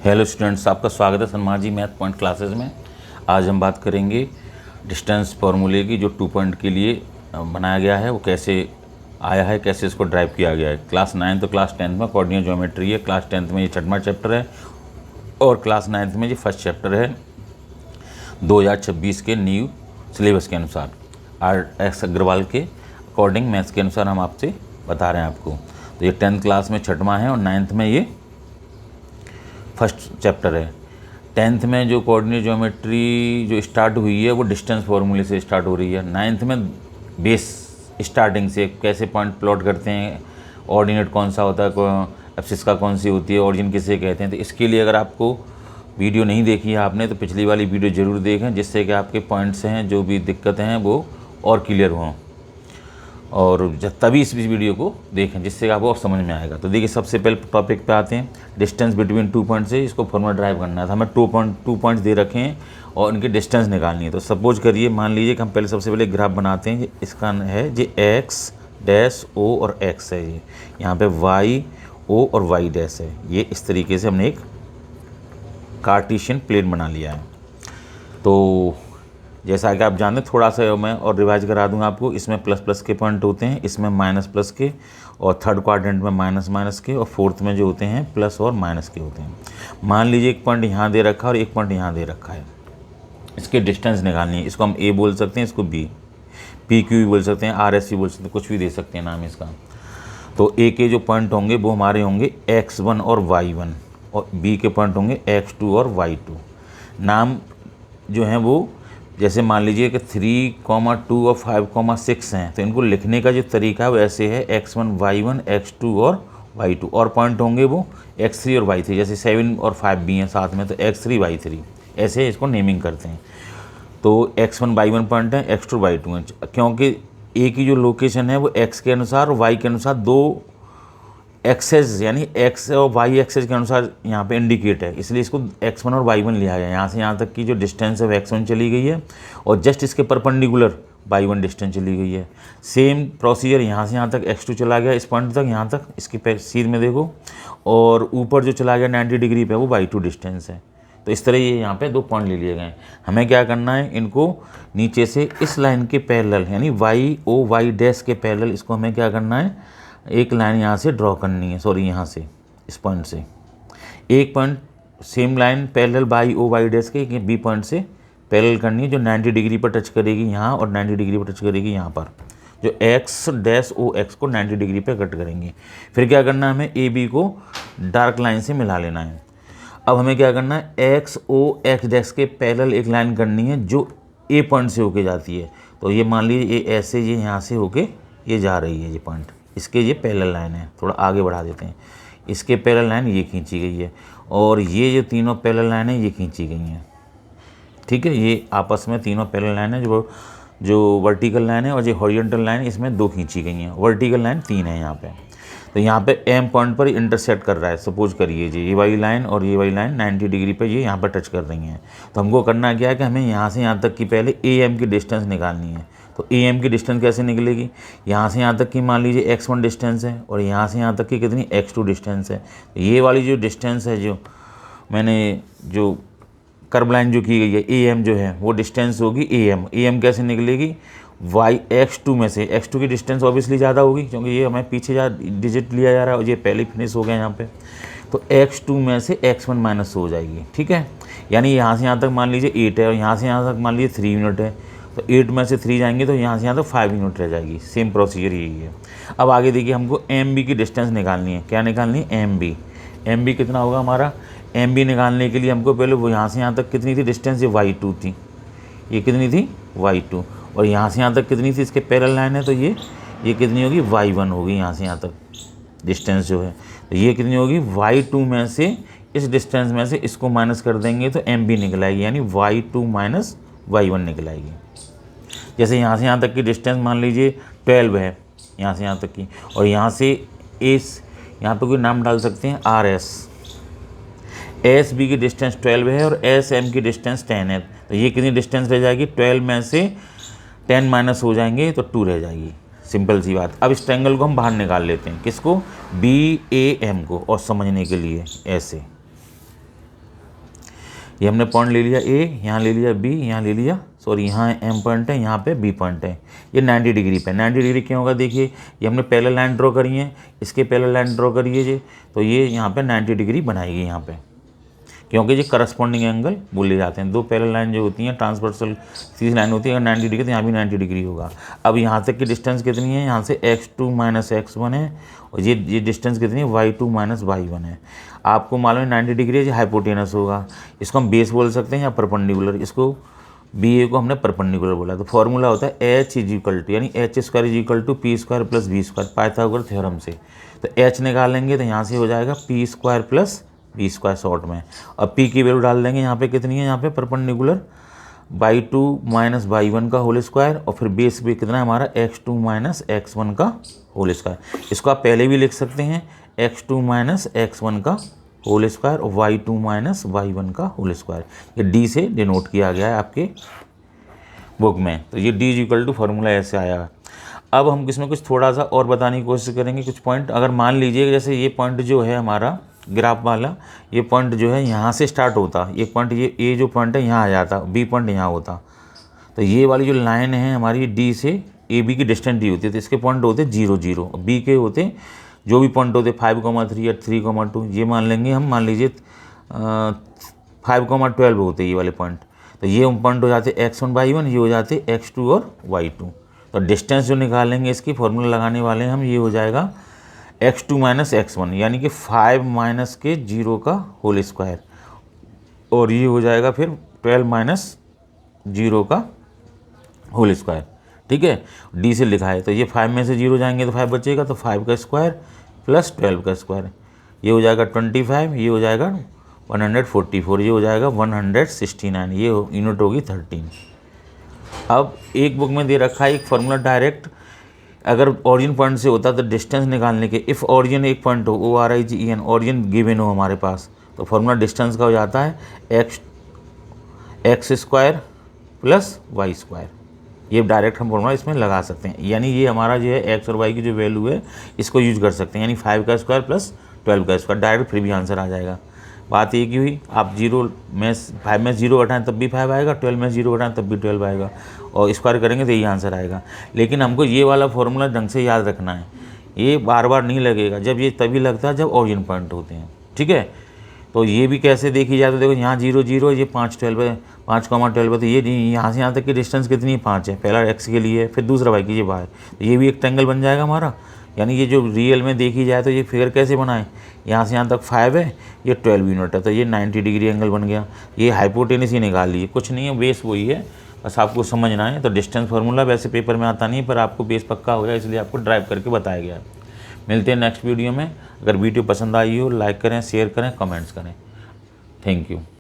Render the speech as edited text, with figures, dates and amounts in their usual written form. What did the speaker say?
Hello students, आपका स्वागत है सन्मा जी मैथ पॉइंट क्लासेस में। आज हम बात करेंगे डिस्टेंस फार्मूले की, जो 2 पॉइंट के लिए बनाया गया है, वो कैसे आया है, कैसे इसको ड्राइव किया गया है। क्लास 9 तो क्लास 10 में कोऑर्डिनेट ज्योमेट्री है, क्लास 10th में ये 6वां चैप्टर है और क्लास 9th में ये फर्स्ट चैप्टर है 2026 के न्यू सिलेबस के अनुसार। RS अग्रवाल के अकॉर्डिंग मैथ्स के अनुसार हम आपसे बता रहे हैं आपको। तो ये 10th क्लास में 6वां है और 9th में ये फर्स्ट चैप्टर है। 10th में जो कोऑर्डिनेट ज्योमेट्री जो स्टार्ट हुई है वो डिस्टेंस फार्मूले से स्टार्ट हो रही है। 9th में बेस स्टार्टिंग से कैसे पॉइंट प्लॉट करते हैं, ऑर्डिनेट कौन सा होता है, एब्सिस का कौन सी होती है, ऑरिजिन किसे कहते हैं। तो इसके लिए अगर आपको वीडियो नहीं देखी है आपने तो पिछली वाली वीडियो ज़रूर देखें, जिससे कि आपके पॉइंट्स हैं जो भी दिक्कतें हैं वो और क्लियर हों। और तभी इस वीडियो को देखें जिससे आपको और समझ में आएगा। तो देखिए, सबसे पहले टॉपिक पे आते हैं। डिस्टेंस बिटवीन 2 पॉइंट से इसको फॉर्मूला ड्राइव करना है। तो हमें 2 पॉइंट्स दे रखे हैं और इनकी डिस्टेंस निकालनी है। तो सपोज करिए, मान लीजिए कि हम पहले सबसे पहले ग्राफ बनाते हैं। इसका है जी एक्स डैश ओ और एक्स है, ये यहाँ पे वाई ओ और वाई डैश है। ये इस तरीके से हमने एक कार्टेशियन प्लेन बना लिया है। तो जैसा कि आप जानते हैं, थोड़ा सा मैं और रिवाइज करा दूंगा आपको। इसमें प्लस प्लस के पॉइंट होते हैं, इसमें माइनस प्लस के, और थर्ड क्वाड्रेंट में माइनस माइनस के, और फोर्थ में जो होते हैं प्लस और माइनस के होते हैं। मान लीजिए एक पॉइंट यहाँ दे रखा है और एक पॉइंट यहाँ दे रखा है। इसके डिस्टेंस निकालनी है। इसको हम ए बोल सकते हैं, इसको बी, पी क्यू भी बोल सकते हैं, आर एस भी बोल सकते हैं, कुछ भी दे सकते हैं नाम इसका। तो ए के जो पॉइंट होंगे वो हमारे होंगे x1 और y1, और बी के पॉइंट होंगे x2 और y2। नाम जो हैं वो, जैसे मान लीजिए कि 3, 2 और 5, 6 हैं, तो इनको लिखने का जो तरीका है वो ऐसे है, x1 y1 x2 और y2। और पॉइंट होंगे वो x3 और y3, जैसे 7 और 5 भी हैं साथ में, तो x3 y3 ऐसे इसको नेमिंग करते हैं। तो x1 y1 पॉइंट है, x2 y2 है, क्योंकि ए की जो लोकेशन है वो x के अनुसार और y के अनुसार दो एक्सेस यानी x और y एक्सेस के अनुसार यहाँ पे इंडिकेट है, इसलिए इसको x1 और y1 लिया गया। यहाँ से यहाँ तक की जो डिस्टेंस है वो x1 चली गई है और जस्ट इसके परपेंडिकुलर y1 डिस्टेंस चली गई है। सेम प्रोसीजर यहाँ से यहाँ तक x2 चला गया, इस पॉइंट तक, यहाँ तक इसके सीध में देखो, और ऊपर जो चला गया 90 डिग्री पे वो y2 डिस्टेंस है। तो इस तरह ये यहाँ पे 2 पॉइंट ले लिए गए। हमें क्या करना है, इनको नीचे से इस लाइन के पैरेलल यानी वाई ओ वाई डैश के पैरेलल इसको हमें क्या करना है, एक लाइन यहाँ से ड्रॉ करनी है, सॉरी यहाँ से इस पॉइंट से एक point same line parallel by O Y dash के बी पॉइंट से पैरेलल करनी है, जो 90 डिग्री पर टच करेगी यहाँ और 90 डिग्री पर टच करेगी यहाँ पर। जो एक्स डैश ओ एक्स को 90 डिग्री पर कट करेंगे। फिर क्या करना है, हमें ए बी को डार्क लाइन से मिला लेना है। अब हमें क्या करना है, एक्स ओ एक्स डैश के पैरेलल एक लाइन करनी है जो ए पॉइंट से होके जाती है। तो ये मान लीजिए ये ऐसे ये यहाँ से होके ये जा रही है, ये पॉइंट इसके ये पैरेलल लाइन है। थोड़ा आगे बढ़ा देते हैं, इसके पैरेलल लाइन ये खींची गई है और ये जो तीनों पैरेलल लाइन है ये खींची गई हैं। ठीक है, ये आपस में तीनों पैरेलल लाइन है, जो वर्टिकल लाइन है और जो हॉरिजॉन्टल लाइन है, इसमें 2 खींची गई हैं। वर्टिकल लाइन 3 है यहाँ पे। तो यहाँ पे एम पॉइंट पर इंटरसेक्ट कर रहा है। सपोज करिए जी ये वाली लाइन और ये वाली लाइन 90 डिग्री पे ये यहाँ पर टच कर रही हैं। तो हमको करना क्या है कि हमें यहाँ से यहाँ तक की पहले ए एम की डिस्टेंस निकालनी है। तो ए एम की डिस्टेंस कैसे निकलेगी, यहाँ से यहाँ तक की मान लीजिए x1 डिस्टेंस है और यहाँ से यहाँ तक की कितनी x2 डिस्टेंस है। तो ये वाली जो डिस्टेंस है, जो मैंने जो कर्व लाइन जो की गई है, ए एम जो है वो डिस्टेंस होगी ए एम। ए एम कैसे निकलेगी, वाई x2 में से, x2 की डिस्टेंस ऑब्वियसली ज़्यादा होगी क्योंकि ये हमें पीछे डिजिट लिया जा रहा है और ये पहले फिनिश हो गया यहाँ पे। तो x2 में से x1 माइनस हो जाएगी। ठीक है, यानी यहाँ से यहाँ तक मान लीजिए 8 है और यहाँ से यहाँ तक मान लीजिए 3 यूनिट है। तो 8 में से 3 जाएंगे तो यहाँ से यहाँ तक 5 यूनिट रह जाएगी। सेम प्रोसीजर यही है। अब आगे देखिए, हमको एम बी की डिस्टेंस निकालनी है। क्या निकालनी है, एम बी। एम बी कितना होगा हमारा, एम बी निकालने के लिए हमको पहले वो यहाँ से यहाँ तक कितनी थी डिस्टेंस, ये y2 थी, ये कितनी थी y2, और यहाँ से यहाँ तक कितनी थी, इसके पैरेलल लाइन है तो ये कितनी होगी, y1 होगी। यहाँ से यहाँ तक डिस्टेंस जो है तो ये कितनी होगी, y2 में से इस डिस्टेंस में से इसको माइनस कर देंगे तो एम बी निकल आएगी, यानी y2 माइनस y1 निकल आएगी। जैसे यहाँ से यहाँ तक की डिस्टेंस मान लीजिए 12 है यहाँ से यहाँ तक की, और यहाँ से इस यहाँ पे कोई नाम डाल सकते हैं आर एस। एस बी की डिस्टेंस 12 है और एस एम की डिस्टेंस 10 है। तो ये कितनी डिस्टेंस रह जाएगी, 12 में से 10 माइनस हो जाएंगे तो 2 रह जाएगी। सिंपल सी बात। अब इस ट्रायंगल को हम बाहर निकाल लेते हैं, किसको, बी ए एम को, और समझने के लिए ऐसे ये हमने पॉइंट ले लिया ए, यहाँ ले लिया बी, यहाँ ले लिया सॉरी यहाँ एम पॉइंट है, यहाँ पे बी पॉइंट है। ये 90 डिग्री पे, 90 डिग्री क्यों होगा देखिए, ये हमने पैरेलल लाइन ड्रॉ करी है, इसके पैरेलल लाइन ड्रॉ करिए जी, तो ये यहाँ पे 90 डिग्री बनाएगी यहाँ पे, क्योंकि ये करस्पॉन्डिंग एंगल बोले जाते हैं। दो पैरेलल लाइन जो होती हैं ट्रांसवर्सल सीधी लाइन होती है, अगर 90 डिग्री तो यहाँ भी 90 डिग्री होगा। अब यहाँ तक की डिस्टेंस कितनी है, यहाँ से x2 माइनस x1 है, और ये डिस्टेंस कितनी है, y2 माइनस y1 है। आपको मालूम है 90 डिग्री है, हाइपोटेनस होगा, इसको हम बेस बोल सकते हैं या परपेंडिकुलर, इसको बी ए को हमने परपेंडिकुलर बोला। तो फॉर्मूला होता है h इज इक्वल टू यानी h² is equal to p square plus b square, Pythagoras theorem से। तो h निकालेंगे तो यहाँ से हो जाएगा p square plus b square short में, और p की वैल्यू डाल देंगे यहाँ पे कितनी है, यहाँ पे परपेंडिकुलर y2 माइनस y1 का होल स्क्वायर, और फिर बेस पे कितना है हमारा x2 माइनस x1 का होल स्क्वायर। इसको आप पहले भी लिख सकते हैं x2 माइनस x1 का होल स्क्वायर और y2 माइनस y1 का होल स्क्वायर। ये d से डिनोट किया गया है आपके बुक में, तो ये d is equal to formula ऐसे आया। अब हम इसमें कुछ थोड़ा सा और बताने की कोशिश करेंगे कुछ पॉइंट। अगर मान लीजिए जैसे ये पॉइंट जो है हमारा ग्राफ वाला, ये पॉइंट जो है यहाँ से स्टार्ट होता, ये पॉइंट ये जो पॉइंट है यहाँ आ जाता, बी पॉइंट यहाँ होता, तो ये वाली जो लाइन है हमारी डी से ए बी की डिस्टेंस डी होती है, तो इसके पॉइंट होते 0 0, बी के होते जो भी पॉइंट होते 5,3 या 3,2, ये मान लेंगे हम, मान लीजिए 5,12 होते ये वाले पॉइंट, तो ये पॉइंट हो जाते x1 y1, ये हो जाते x2 और y2। तो डिस्टेंस जो निकालेंगे इसकी फॉर्मूला लगाने वाले हैं हम, ये हो जाएगा x2 माइनस x1 यानी कि 5 माइनस के 0 का होल स्क्वायर, और ये हो जाएगा फिर 12 माइनस 0 का होल स्क्वायर। ठीक है, डी से लिखा है, तो ये 5 में से 0 जाएंगे तो 5 बचेगा, तो 5 का स्क्वायर प्लस 12 का स्क्वायर, ये हो जाएगा 25, ये हो जाएगा 144, ये हो जाएगा 169, ये यूनिट होगी 13। अब एक बुक में दे रखा है एक फार्मूला डायरेक्ट, अगर ओरिजिन पॉइंट से होता तो डिस्टेंस निकालने के, इफ़ ओरिजिन एक पॉइंट हो, ORIGN ओरिजिन गिवन हो हमारे पास, तो फार्मूला डिस्टेंस का हो जाता है x square plus y square. ये डायरेक्ट हम फार्मूला इसमें लगा सकते हैं, यानी ये हमारा जो है एक्स और वाई की जो वैल्यू है इसको यूज कर सकते हैं, यानी 5 का स्क्वायर प्लस 12 का स्क्वायर, डायरेक्ट फिर भी आंसर आ जाएगा। बात एक ही हुई, आप 0 में 5 में 0 घटाएं तब भी 5 आएगा, 12 में 0 घटाएं तब भी 12 आएगा, और स्क्वायर करेंगे तो यही आंसर आएगा। लेकिन हमको ये वाला फॉर्मूला ढंग से याद रखना है, ये बार बार नहीं लगेगा, जब ये तभी लगता है जब ओरिजिन पॉइंट होते हैं। ठीक है, तो ये भी कैसे देखी जाए, तो देखो यहाँ 0 0, ये 5 12 है, 5,12, तो ये यहाँ से यहाँ तक की डिस्टेंस कितनी है, 5 है, पहला x के लिए, फिर दूसरा y कीजिए बाहर, तो ये भी एक ट्रायंगल बन जाएगा हमारा। यानी ये जो रियल में देखी जाए तो ये फिगर कैसे बनाए, यहाँ से यहाँ तक 5 है, ये 12 यूनिट है, तो ये 90 डिग्री एंगल बन गया। ये हाइपोटेनस ही निकाल लीजिए, कुछ नहीं है, बेस वही है, बस आपको समझना है। तो डिस्टेंस फार्मूला वैसे पेपर में आता नहीं, पर आपको बेस पक्का हो गया, इसलिए आपको ड्राइव करके बताया गया। मिलते हैं नेक्स्ट वीडियो में। अगर वीडियो पसंद आई हो लाइक करें, शेयर करें, कमेंट्स करें। Thank you.